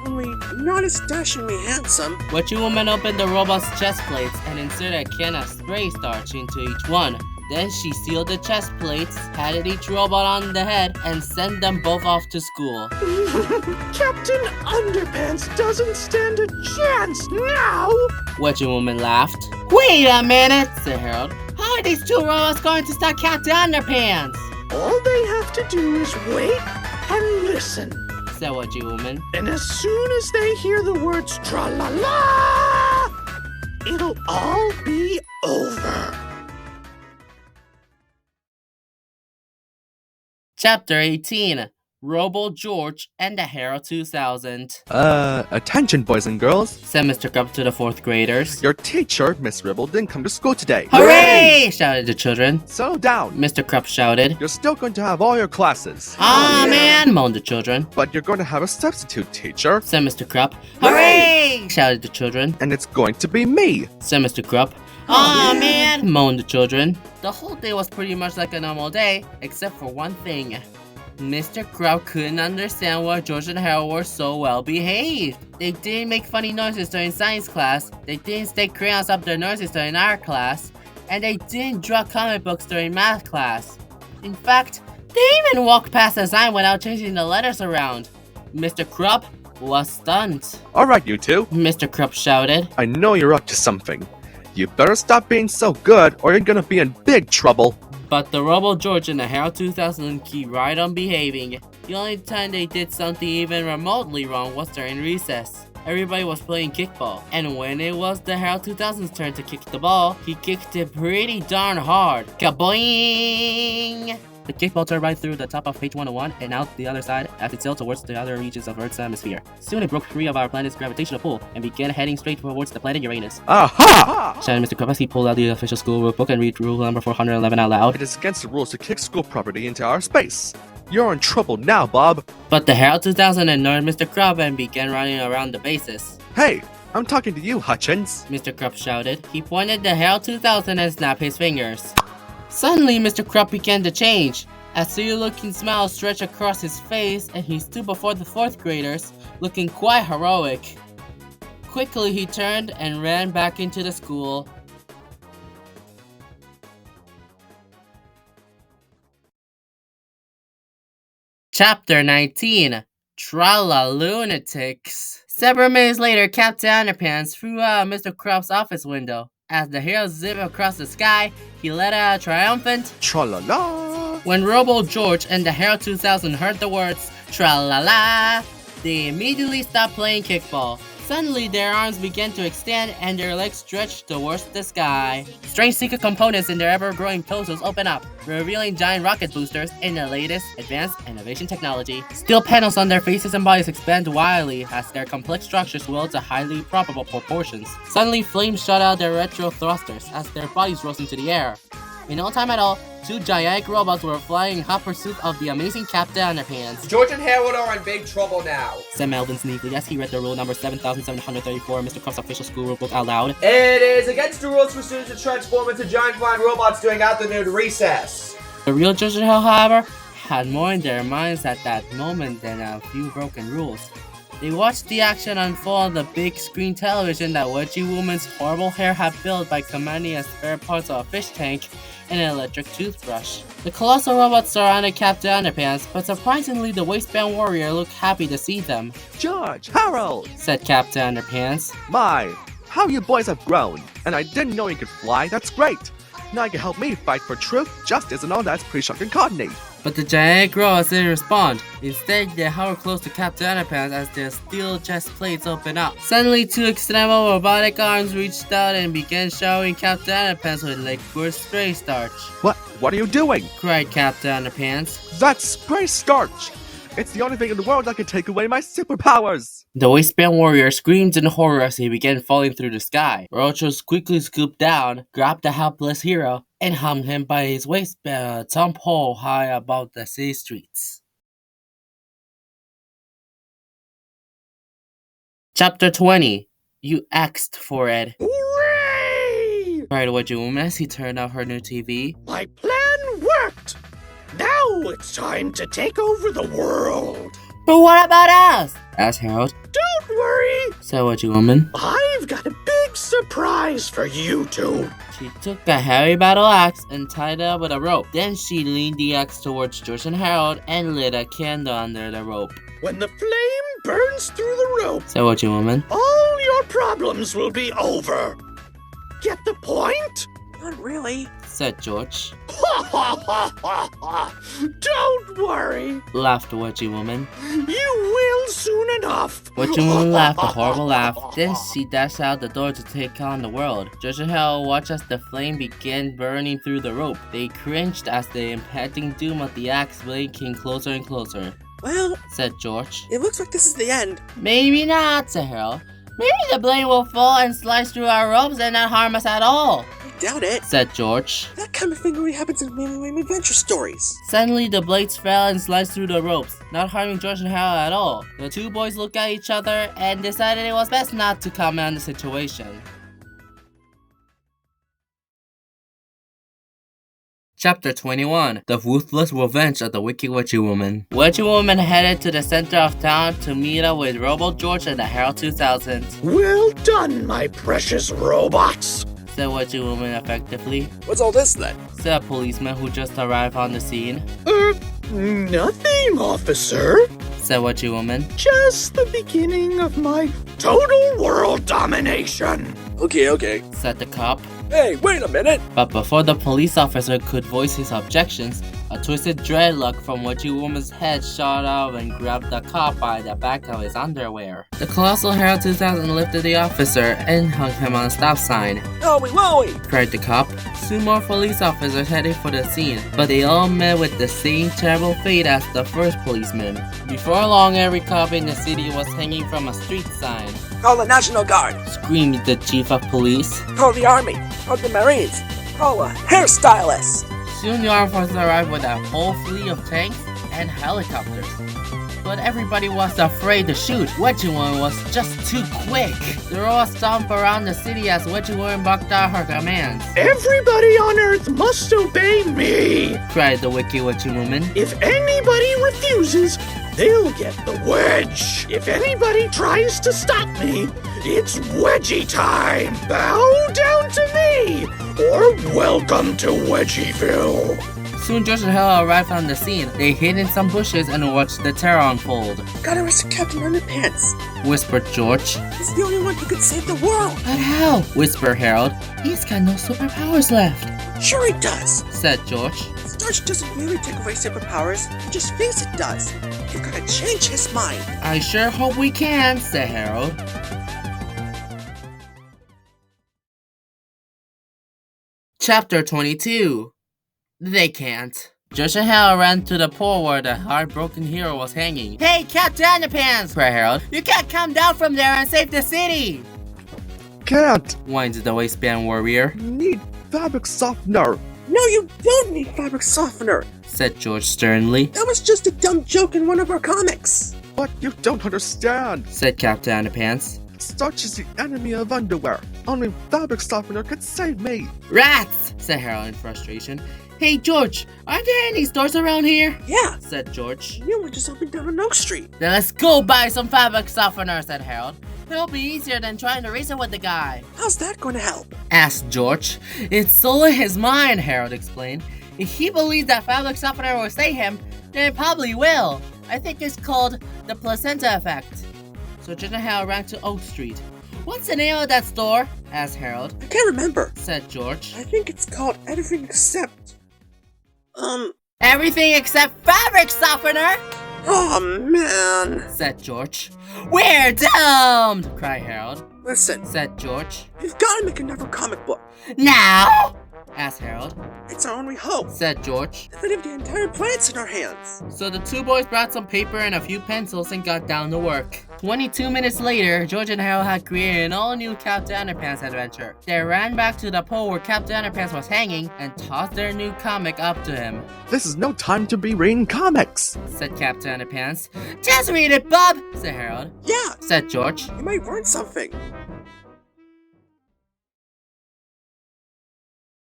Only not as dashingly handsome. Wedgie Woman opened the robot's chest plates and inserted a can of spray starch into each one. Then she sealed the chest plates, patted each robot on the head, and sent them both off to school. Captain Underpants doesn't stand a chance now! Wedgie Woman laughed. Wait a minute, said Harold. How are these 2 robots going to stop Captain Underpants? All they have to do is wait and listen, said Wedgie Woman. And as soon as they hear the words tra-la-la, it'll all be over. Chapter 18. Robo George and the Harold 2000. Attention boys and girls, said Mr. Grubb to the 4th graders. Your teacher, Miss Ribble, didn't come to school today. Hooray! Shouted the children. Settle down. Mr. Krupp shouted. You're still going to have all your classes. Aw, man, moaned the children. But you're going to have a substitute teacher, said Mr. Krupp. Hooray! Shouted the children. And it's going to be me, said Mr. Krupp. Aw, man, moaned the children. The whole day was pretty much like a normal day, except for one thing. Mr. Krupp couldn't understand why George and Harold were so well behaved. They didn't make funny noises during science class, they didn't stick crayons up their noses during art class, and they didn't draw comic books during math class. In fact, they even walked past the sign without changing the letters around. Mr. Krupp was stunned. Alright, you 2, Mr. Krupp shouted. I know you're up to something. You better stop being so good or you're gonna be in big trouble. But the Robo George and the Harold 2000 keep right on behaving. The only time they did something even remotely wrong was during recess. Everybody was playing kickball, and when it was the Harold 2000's turn to kick the ball, he kicked it pretty darn hard. Kaboing! The kickball turned right through the top of page 101 and out the other side as it sailed towards the other regions of Earth's atmosphere. Soon it broke free of our planet's gravitational pull and began heading straight towards the planet Uranus. Aha! Shouted Mr. Krupp as he pulled out the official school rule book and read rule number 411 out loud. It is against the rules to kick school property into our space. You're in trouble now, Bob. But the Harold 2000 ignored Mr. Krupp and began running around the bases. Hey, I'm talking to you, Hutchins. Mr. Krupp shouted. He pointed the Harold 2000 and snapped his fingers. Suddenly, Mr. Krupp began to change. A silly-looking smile stretched across his face, and he stood before the 4th graders, looking quite heroic. Quickly, he turned and ran back into the school. Chapter 19. TRA-LA-LUUUNATICS. Several minutes later, Captain Underpants flew out of Mr. Krupp's office window. As the hero zipped across the sky, he let out a triumphant Tra-la-la! When Robo George and the Harold 2000 heard the words tra-la-la, they immediately stopped playing kickball, Suddenly, their arms began to extend and their legs stretched towards the sky. Strange secret components in their ever-growing torsos open up, revealing giant rocket boosters in the latest advanced innovation technology. Steel panels on their faces and bodies expand wildly as their complex structures swell to highly probable proportions. Suddenly, flames shot out their retro thrusters as their bodies rose into the air. In no time at all, two gigantic robots were flying in hot pursuit of the amazing Captain Underpants. George and Harold are in big trouble now. Said Melvin sneakily as he read the rule number 7734 in Mr. Crump's official school rulebook out loud. It is against the rules for students to transform into giant flying robots during afternoon recess. The real George and Harold, however, had more in their minds at that moment than a few broken rules. They watched the action unfold on the big screen television that Wedgie Woman's horrible hair had built by combining as spare parts of a fish tank and an electric toothbrush. The colossal robots surrounded Captain Underpants, but surprisingly the Waistband Warrior looked happy to see them. George, Harold, Said Captain Underpants. My, how you boys have grown. And I didn't know you could fly, that's great. Now you can help me fight for truth, justice, and all that's pretty shocking coordinate. But the giant robots didn't respond. Instead, they hovered close to Captain Underpants as their steel chest plates opened up. Suddenly, two extendable robotic arms reached out and began showering Captain Underpants with liquid spray starch. What are you doing? Cried Captain Underpants. That's spray starch! It's the only thing in the world that can take away my superpowers! The Waistband Warrior screamed in horror as he began falling through the sky. Roachos quickly scooped down, grabbed the helpless hero, and hung him by his waistband on a tall pole high above the city streets. Chapter 20. You asked for it. Hooray! Cried Wedgie Woman as he turned off her new TV. My plan worked! Now it's time to take over the world! But what about us? Asked Harold. Don't worry! Said Wedgie Woman. I've got a big surprise for you two! She took a heavy battle axe and tied it up with a rope. Then she leaned the axe towards George and Harold and lit a candle under the rope. When the flame burns through the rope, Said Wedgie Woman. all your problems will be over! Get the point? Not really. Said George. Ha ha ha ha ha! Don't worry! Laughed Wedgie Woman. You will soon enough! Wedgie Woman laughed a horrible laugh. Then she dashed out the door to take on the world. George and Harold watched as the flame began burning through the rope. They cringed as the impending doom of the axe blade came closer and closer. Well, Said George. it looks like this is the end. Maybe not, said Harold. Maybe the blade will fall and slice through our ropes and not harm us at all. I doubt it. Said George. That kind of thing only happens in mainly adventure stories. Suddenly, the blades fell and sliced through the ropes, not harming George and Harold at all. The two boys looked at each other and decided it was best not to comment on the situation. Chapter 21. The Ruthless Revenge of the Wicked Wedgie Woman. Wedgie Woman headed to the center of town to meet up with Robo George and the Harold 2000. Well done, my precious robots! Said Wedgie Woman effectively. What's all this then? Said a policeman who just arrived on the scene. Nothing, officer. Said Wedgie Woman. Just the beginning of my total world domination. Okay. Said the cop. Hey, wait a minute! But before the police officer could voice his objections, a twisted dreadlock from Wedgie Woman's head shot out and grabbed the cop by the back of his underwear. The colossal Harold 2000 lifted the officer and hung him on a stop sign. Wowie! Cried the cop. Soon more police officers headed for the scene, but they all met with the same terrible fate as the first policeman. Before long, every cop in the city was hanging from a street sign. Call the National Guard! Screamed the chief of police. Call the Army! Call the Marines! Call a hairstylist! Soon the armed forces arrived with a whole fleet of tanks and helicopters. But everybody was afraid to shoot. Wedgie Woman was just too quick. The robots stomped around the city as Wedgie Woman barked out her commands. Everybody on Earth must obey me! Cried the wicked Wedgie Woman. If anybody refuses, they'll get the wedge. If anybody tries to stop me, it's wedgie time. Bow down to me, or welcome to Wedgieville. Soon George and Harold arrived on the scene. They hid in some bushes and watched the terror unfold. Gotta arrest Captain Underpants! Whispered George. He's the only one who could save the world! But how? Whispered Harold. He's got no superpowers left. Sure he does! Said George. Starch doesn't really take away superpowers, he just thinks it does. You've gotta change his mind. I sure hope we can, said Harold. Chapter 22. They can't. George and Harold ran to the pool where the heartbroken hero was hanging. Hey, Captain Underpants! cried Harold. You can't come down from there and save the city! Can't! Whined the Waistband Warrior. Need fabric softener. No, you don't need fabric softener. Said George sternly. That was just a dumb joke in one of our comics. What you don't understand. Said Captain Underpants. Starch is the enemy of underwear. Only fabric softener could save me. Rats! Said Harold in frustration. Hey, George, aren't there any stores around here? Yeah, Said George. new one just opened down on Oak Street. Then let's go buy some fabric softener, said Harold. It'll be easier than trying to reason with the guy. How's that going to help? Asked George. It's all in his mind, Harold explained. If he believes that fabric softener will save him, then it probably will. I think it's called the placenta effect. So George and Harold ran to Oak Street. What's the name of that store? Asked Harold. I can't remember. Said George. I think it's called Everything Except... Everything except fabric softener! Oh, man. Said George. We're doomed! Cried Harold. Listen, Said George. we've got to make another comic book. Now? Asked Harold. It's our only hope. Said George. Then if the entire planet's in our hands. So the two boys brought some paper and a few pencils and got down to work. 22 minutes later, George and Harold had created an all-new Captain Underpants adventure. They ran back to the pole where Captain Underpants was hanging and tossed their new comic up to him. This is no time to be reading comics. Said Captain Underpants. Just read it, bub! Said Harold. Yeah, Said George. you might learn something.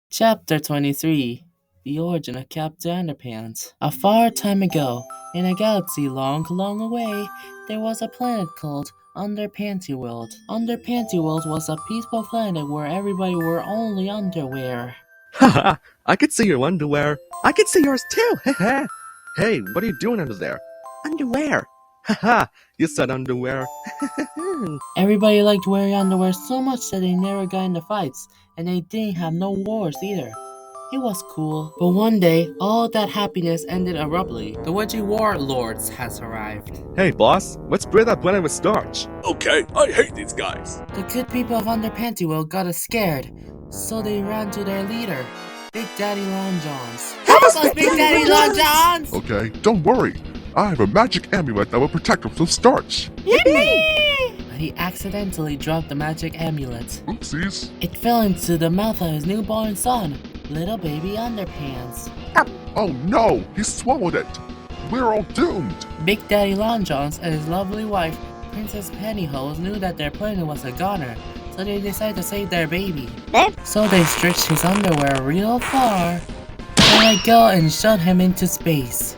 Chapter 23. The Origin of Captain Underpants. A far time ago, in a galaxy long, long away, there was a planet called Underpanty World. Underpanty World was a peaceful planet where everybody wore only underwear. Haha, I could see your underwear. I could see yours too. Haha. Hey, what are you doing under there? Underwear. Haha, you said underwear. Everybody liked wearing underwear so much that they never got into fights, and they didn't have no wars either. It was cool. But one day, all that happiness ended abruptly. The Wedgie Warlords has arrived. Hey, boss, let's spray that blended with starch. Okay, I hate these guys. The good people of Underpanty World got us scared, so they ran to their leader, Big Daddy Long Johns. Help us, Big Daddy Long Johns! Okay, don't worry. I have a magic amulet that will protect him from starch. Yippee! But he accidentally dropped the magic amulet. Oopsies. It fell into the mouth of his newborn son, little baby Underpants. Oh no, he swallowed it. We're all doomed. Big Daddy Long Johns and his lovely wife, Princess Pennyhose, knew that their planet was a goner, so they decided to save their baby. So they stretched his underwear real far, and let go and shot him into space.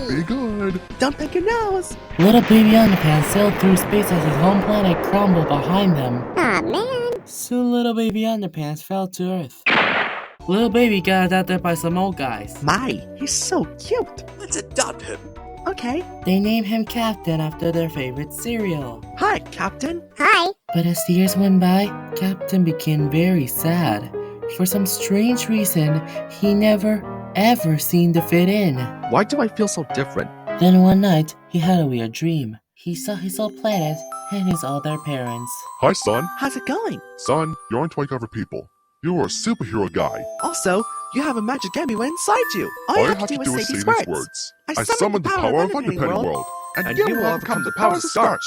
Be good. Don't pick your nose. Little baby Underpants sailed through space as his home planet crumbled behind them. Aw, man. Soon little baby Underpants fell to Earth. Little baby got adopted by some old guys. My, he's so cute. Let's adopt him. Okay. They named him Captain after their favorite cereal. Hi, Captain. Hi. But as the years went by, Captain became very sad. For some strange reason, he never ever seemed to fit in. Why do I feel so different? Then one night, he had a weird dream. He saw his old planet and his other parents. Hi, son. How's it going? Son, you're on 20 other people. You are a superhero guy. Also, you have a magic amulet inside you. All you have to do is say these words. I summoned the power of Underpenny World, and you will overcome the powers of starch.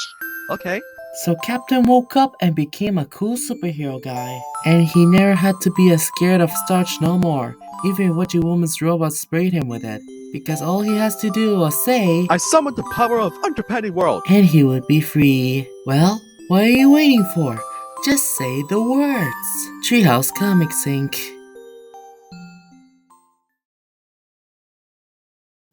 Okay. So Captain woke up and became a cool superhero guy. And he never had to be as scared of starch no more. Even Wedgie Woman's robot sprayed him with it. Because all he has to do was say, I summoned the power of Underpenny World. and he would be free. Well, what are you waiting for? Just say the words. Treehouse Comics Inc.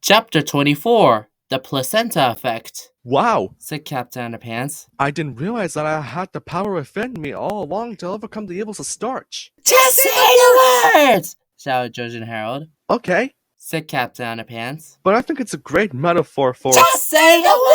Chapter 24. The Placenta Effect. Wow. Said Captain Underpants. I didn't realize that I had the power within me all along to overcome the evils of starch. Just say the words! Shouted George and Harold. Okay. Said Captain Underpants. But I think it's a great metaphor for... Just say the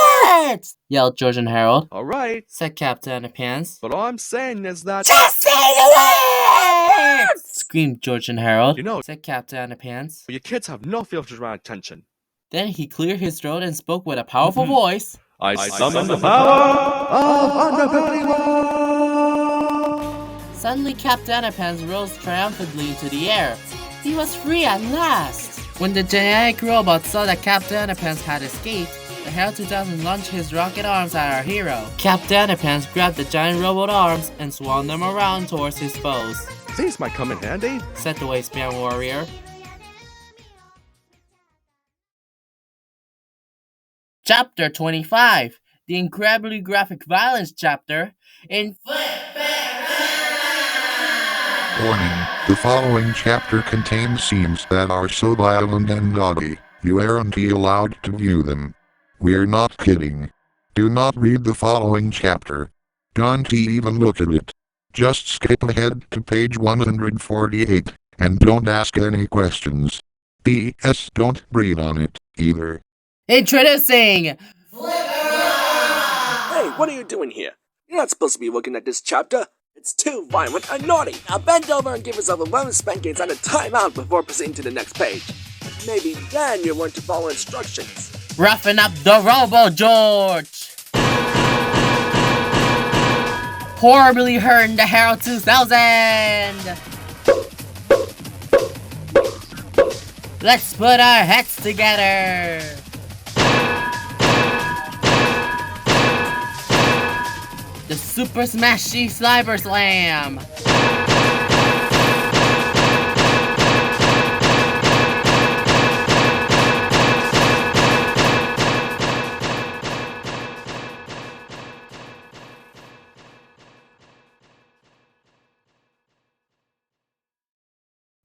words! Yelled George and Harold. Alright. Said Captain Underpants. But all I'm saying is that... Just say the words! Screamed George and Harold. You know, Said Captain Underpants. your kids have no filters around attention. Then he cleared his throat and spoke with a powerful voice. I summon the power of Underpenny World! Suddenly, Captain Underpants rose triumphantly into the air. He was free at last! When the gigantic robot saw that Captain Underpants had escaped, the Hero 2000 launched his rocket arms at our hero. Captain Underpants grabbed the giant robot arms and swung them around towards his foes. These might come in handy, said the Waistband Warrior. Chapter 25, the incredibly graphic violence chapter in Warning, the following chapter contains scenes that are so violent and naughty, you aren't allowed to view them. We're not kidding. Do not read the following chapter. Don't even look at it. Just skip ahead to page 148, and don't ask any questions. P.S. Don't breathe on it, either. Introducing! Hey, what are you doing here? You're not supposed to be looking at this chapter. It's too violent and naughty. Now bend over and give yourself 11 spankings and a timeout before proceeding to the next page. Maybe then you'll learn to follow instructions. Roughing up the Robo George! Horribly hurting the Hero 2000! Let's put our heads together! The Super Smashy Cyber Slam!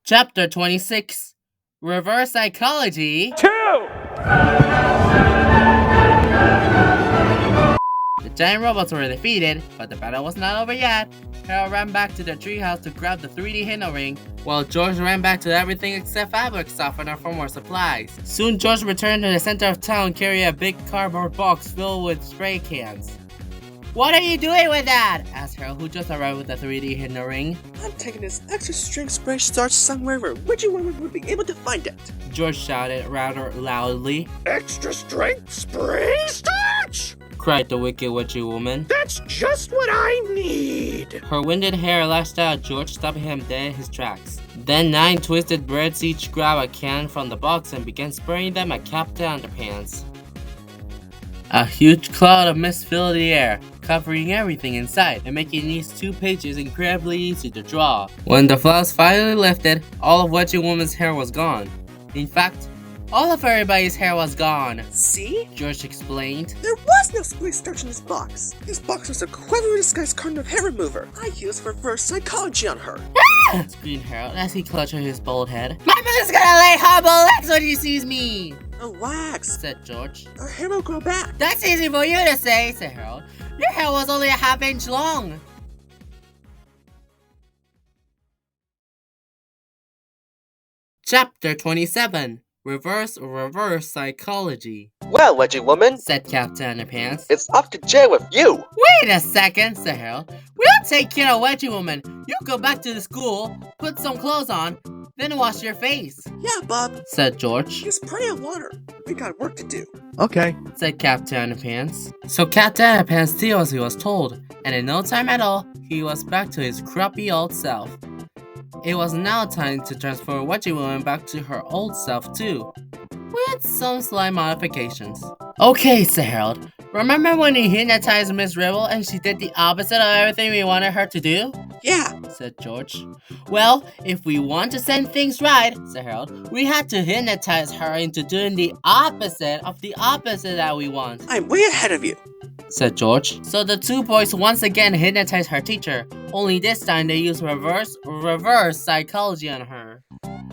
Chapter 26, Reverse Psychology 2! The giant robots were defeated, but the battle was not over yet. Harold ran back to the treehouse to grab the 3D HYPNO-RING, while George ran back to everything except fabric softener for more supplies. Soon George returned to the center of town carrying a big cardboard box filled with spray cans. "What are you doing with that?" asked Harold, who just arrived with the 3D HYPNO-RING. I'm taking this extra strength spray starch somewhere where Wedgie Woman would be able to find it. George shouted rather loudly. Extra strength spray starch? Cried the wicked Wedgie Woman. That's just what I need. Her winded hair lashed out at George, stopping him dead in his tracks. Then 9 twisted birds each grabbed a can from the box and began spraying them at Captain Underpants. A huge cloud of mist filled the air, covering everything in sight and making these 2 pages incredibly easy to draw. When the flaws finally lifted, all of Wedgie Woman's hair was gone. In fact, all of everybody's hair was gone. See? George explained. There was no spray starch in this box. This box was a cleverly disguised carton of hair remover I used for reverse psychology on her. Ah! Screamed Harold as he clutched at his bald head. "My mother's gonna lay horrible eggs when she sees me!" Relax, said George. Our hair will grow back. "That's easy for you to say," said Harold. "Your hair was only a half-inch long." Chapter 27, Reverse Psychology. Well, Wedgie Woman, said Captain Underpants. it's up to jail with you. "Wait a second," said Harold. "We'll take care of Wedgie Woman. You go back to the school, put some clothes on, then wash your face," Yeah, Bob. said George. There's plenty of water. We got work to do. Okay. said Captain Underpants. So Captain Underpants did as he was told, and in no time at all, he was back to his crappy old self. It was now time to transfer Wedgie Woman back to her old self too, with some slight modifications. "Okay," said Harold. "Remember when he hypnotized Miss Ribble and she did the opposite of everything we wanted her to do?" Yeah. said George. "Well, if we want to send things right," said Harold, "we had to hypnotize her into doing the opposite of the opposite that we want," I'm way ahead of you. said George. So the 2 boys once again hypnotized her teacher, only this time they used reverse psychology on her,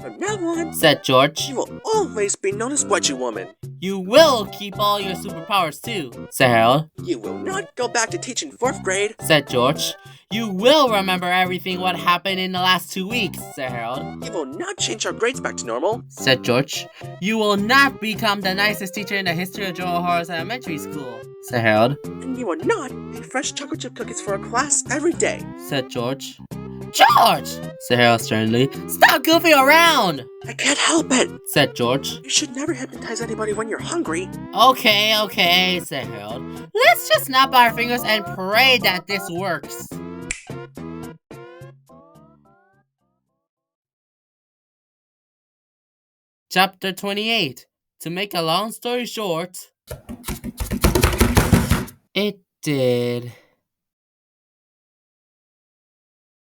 From now on, said George. you will always be known as Wedgie Woman. "You will keep all your superpowers too," said Harold. You will not go back to teaching 4th grade. said George. "You will remember everything what happened in the last 2 weeks," said Harold. You will not change our grades back to normal. said George. "You will not become the nicest teacher in the history of Joel Horror's elementary school," said Harold. And you will not make fresh chocolate chip cookies for a class every day. said George. "George!" said Harold sternly. "Stop goofing around!" I can't help it. said George. You should never hypnotize anybody when you're hungry. Okay, said Harold. "Let's just snap our fingers and pray that this works." Chapter 28. To make a long story short, it did.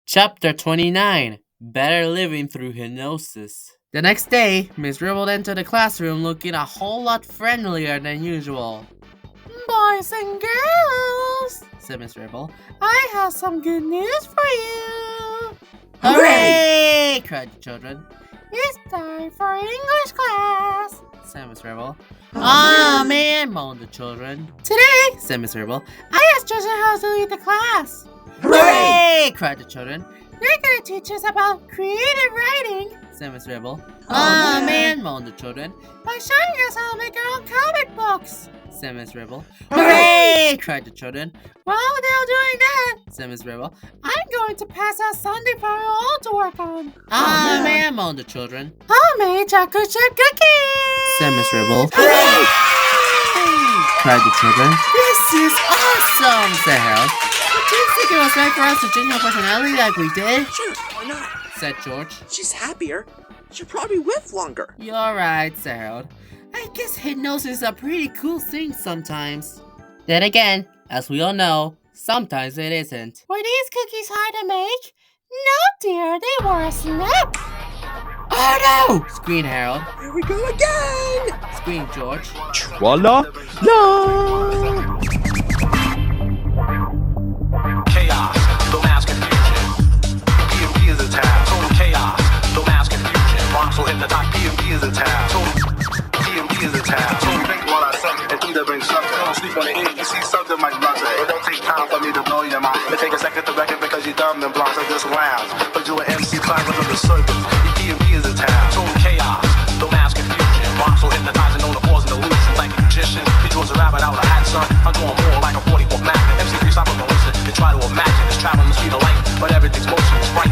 Chapter 29. Better living through hypnosis. The next day, Miss Ribble entered the classroom looking a whole lot friendlier than usual. Boys and girls, said Miss Ribble, I have some good news for you. Hooray! Cried the children. It's time for English class, said Miss Ribble. Oh man, moaned the children. Today, said Miss Ribble, I asked Treasure House to lead the class. Hooray! Cried the children. You're gonna teach us about creative writing, said Miss Ribble. Oh man, moaned the children. By showing us how to make our own comic books, said Miss Ribble. Hooray! Cried the children. While they're doing that, said Miss Ribble, I'm going to pass out something for you all to work on. Oh man, moaned the children. Homemade chocolate chip cookies, said Miss Ribble. Hooray! Cried the children. This is awesome, said Harold. Do you think it was right for us to change her personality like we did? Sure, why not? Said George. She's happier. She'll probably live longer. You're right, said Harold. I guess hypnosis is a pretty cool thing sometimes. Then again, as we all know, sometimes it isn't. Were these cookies hard to make? No, dear, they were a snap. Oh no! Screamed Harold. Here we go again! Screamed George. Tra-la-la! Chaos, the mass confusion. PMP is a tab. Total chaos, the mass confusion. Rocks will hit the top. PMP is a tab. PMP is a tab. So think what I say and either bring something. Don't sleep on the edge. You see something might run it. It don't take time for me to blow your mind. It take a second to reckon because you're dumb and blind. So just rounds. But you an MC climbing on the surface. Your PMP is a tab. Total chaos, the mass confusion. Rocks will hypnotize and know the pause and the illusion. Like a magician, he draws a rabbit out of a hat, son. I'm doing more like a 44 Mac. MC3 stop on the listen and try to imagine. It's traveling the speed of light, but everything's motion is right.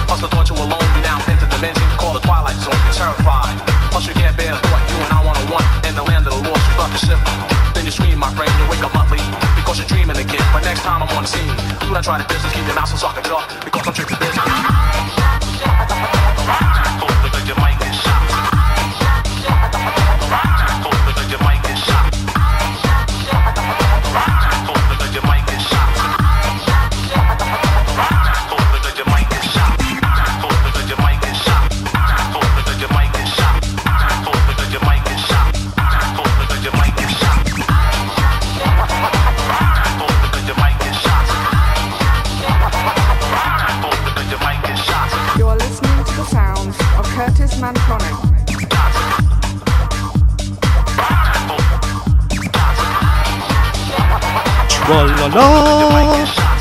Plus the thought you alone, you now enter dimension. Call the Twilight Zone, you're terrified. Plus you can't bear the thought, you and I one-on-one. In the land of the lost, you fuck the ship. Then you scream, my friend, you wake up monthly. Because you're dreaming again, but next time I'm on the scene. Do not try to distance, keep your mouth so I can talk. Because I'm tricky business. Because your mic is shot. Because your mic is shot. Because your mic is shot. Because your mic is shot. Because your mic is shot. Because your mic is shot. Because your mic is shot. Because your mic is shot. Because your mic is shot. Because your mic is shot. You are listening to the sounds of Curtis Mantronic. Tra-la-la!